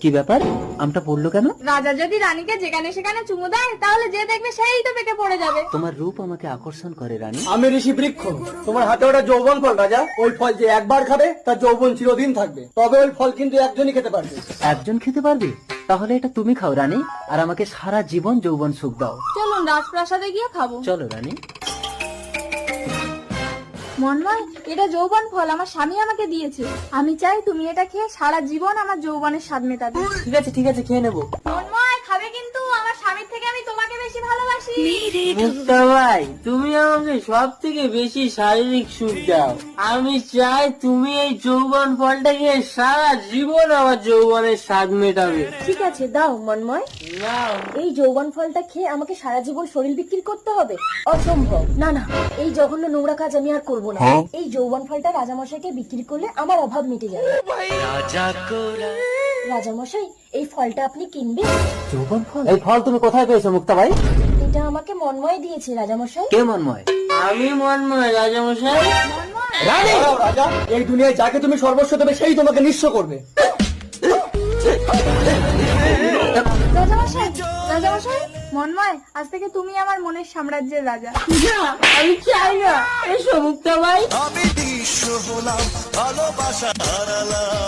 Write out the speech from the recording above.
কি ব্যাপার? আমটা পড়লো কেন? রাজা যদি রানীকে যেখানে সেখানে চুমু দেয় তাহলে যে দেখবে সেই তো পেকে পড়ে যাবে। তোমার রূপ আমাকে আকর্ষণ করে রানী। আমি ঋষি বৃক্ষ, তোমার হাতে ওটা যৌবন ফল রাজা। ওই ফল যে একবার খাবে তার যৌবন চিরদিন থাকবে, তবে ওই ফল কিন্তু একজনই খেতে পারবে। একজন খেতে পারবে? তাহলে এটা তুমি খাও রানী, আর আমাকে সারা জীবন যৌবন সুখ দাও। চলুন রাজপ্রাসাদে গিয়ে খাবো। চলো রানী। মন্ময়, এটা যৌবন ফল আমার স্বামী আমাকে দিয়েছে। আমি চাই তুমি এটা খেয়ে সারা জীবন আমার যৌবনের স্বাদ মেটাবে। ঠিক আছে খেয়ে নেবো। মন্ময় খাবে কিন্তু, আমার স্বামীর থেকে আমি তোমাকে বেশি ভালোবাসি। মুক্তা ভাই, তুমি আমাকে সব থেকে বেশি শারীরিক সুখ দাও। আমি চাই তুমি এই যৌবন ফলটা খেয়ে সারা জীবন আমার যৌবনের স্বাদ মেটাবে। ঠিক আছে দাও মন্ময়। নাও। এই যৌবন ফলটা খেয়ে আমাকে সারা জীবন শরীর বিক্রি করতে হবে? অসম্ভব। না না, এই জঘন্য নোংরা কাজ আমি আর করবো না। এই যৌবন ফলটা রাজামশাইকে বিক্রি করলে আমার অভাব মিটে যাবে। রাজামশাই, এই ফলটা আপনি কিনবেন? যৌবন ফল? এই ফল তুমি কোথায় পেয়েছো মুক্তা ভাই? এটা আমাকে মন্ময় দিয়েছে রাজামশাই। কে মন্ময়? আমি মন্ময় রাজামশাই। রানী রাজা, এই দুনিয়ায় যাকে তুমি সর্বস্ব দেবে সেই তোমাকে নিঃস্ব করবে। রাজামশাই, রাজামশাই, মন্ময়, আজ থেকে তুমি আমার মনের সাম্রাজ্যের রাজা। না, আমি চাই না। এসো মুক্তা ভাই। আমি বিশ্ব হলাম ভালোবাসা হারালাম।